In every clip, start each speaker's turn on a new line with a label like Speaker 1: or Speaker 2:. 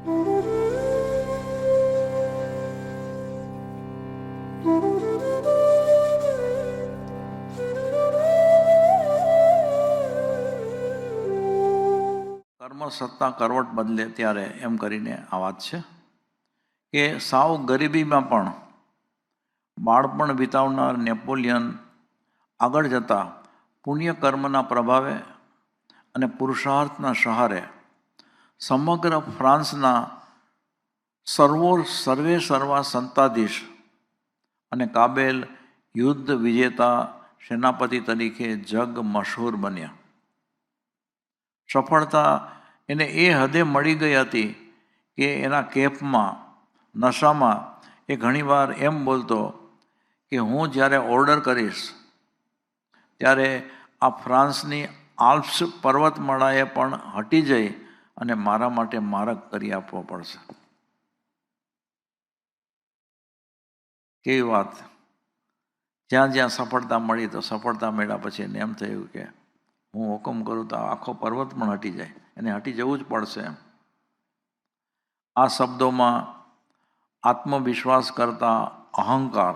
Speaker 1: કર્મ સત્તા કરવટ બદલે ત્યારે એમ કરીને આ વાત છે કે સાવ ગરીબીમાં પણ બાળપણ વિતાવનાર નેપોલિયન આગળ જતા પુણ્ય કર્મના પ્રભાવે અને પુરુષાર્થના સહારે સમગ્ર ફ્રાન્સના સર્વે સર્વા સંતાધીશ અને કાબેલ યુદ્ધ વિજેતા સેનાપતિ તરીકે જગ મશહૂર બન્યા. સફળતા એને એ હદે મળી ગઈ હતી કે એના કેફમાં નશામાં એ ઘણીવાર એમ બોલતો કે હું જ્યારે ઓર્ડર કરીશ ત્યારે આ ફ્રાન્સની આલ્પ્સ પર્વતમાળાએ પણ હટી જઈ અને મારા માટે માર્ગ કરી આપવો પડશે. કેવી વાત! જ્યાં જ્યાં સફળતા મળી તો સફળતા મળ્યા પછી એને એમ થયું કે હું હુકમ કરું તો આખો પર્વત પણ હટી જાય, એને હટી જવું જ પડશે એમ. આ શબ્દોમાં આત્મવિશ્વાસ કરતા અહંકાર,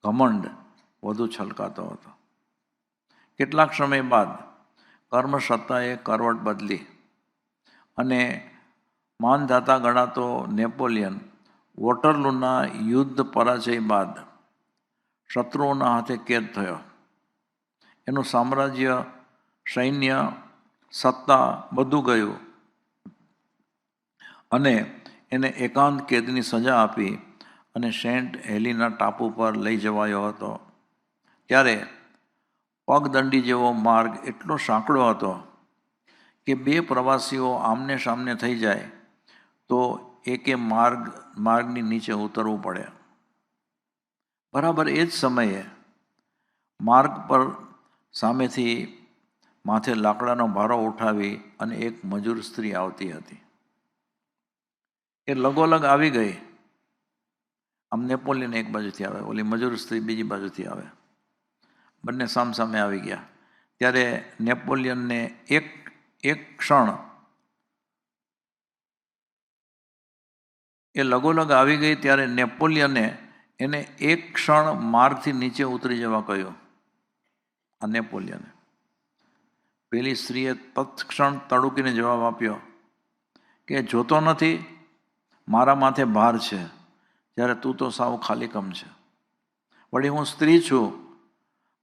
Speaker 1: ઘમંડ વધુ છલકાતો હતો. કેટલાક સમય બાદ કર્મસત્તાએ કરવટ બદલી અને માનધાતા ગણાતો નેપોલિયન વોટરલૂના યુદ્ધ પરાજય બાદ શત્રુઓના હાથે કેદ થયો. એનું સામ્રાજ્ય, સૈન્ય, સત્તા બધું ગયું અને એને એકાંત કેદની સજા આપી અને સેન્ટ હેલિના ટાપુ પર લઈ જવાયો હતો. ત્યારે પગદંડી જેવો માર્ગ એટલો સાંકડો હતો કે બે પ્રવાસીઓ આમને સામને થઈ જાય તો એકે માર્ગની નીચે ઉતરવું પડે. બરાબર એ જ સમયે માર્ગ પર સામેથી માથે લાકડાનો ભારો ઉઠાવી અને એક મજૂર સ્ત્રી આવતી હતી. એ લગોલગ આવી ગઈ. આમ નેપોલિયન એક બાજુથી આવે, ઓલી મજૂર સ્ત્રી બીજી બાજુથી આવે, બંને સામસામે આવી ગયા. ત્યારે નેપોલિયનને એક ક્ષણ એ લગોલગ આવી ગઈ ત્યારે નેપોલિયને એને એક ક્ષણ માર્ગથી નીચે ઉતરી જવા કહ્યું. આ નેપોલિયને. પેલી સ્ત્રીએ તત્ક્ષણ તડુકીને જવાબ આપ્યો કે જોતો નથી મારા માથે ભાર છે, જ્યારે તું તો સાવ ખાલીકમ છે. વળી હું સ્ત્રી છું,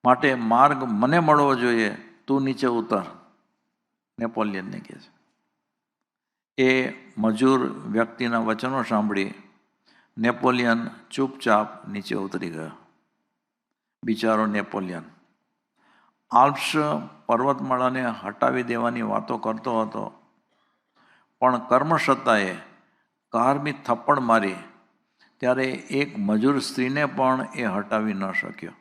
Speaker 1: માટે માર્ગ મને મળવો જોઈએ, તું નીચે ઉતર, નેપોલિયનને કહે છે. એ મજૂર વ્યક્તિના વચનો સાંભળી નેપોલિયન ચૂપચાપ નીચે ઉતરી ગયો. બિચારો નેપોલિયન આલ્પ્સ પર્વતમાળાને હટાવી દેવાની વાતો કરતો હતો, પણ કર્મસત્તાએ કારમી થપ્પડ મારી ત્યારે એક મજૂર સ્ત્રીને પણ એ હટાવી ન શક્યો.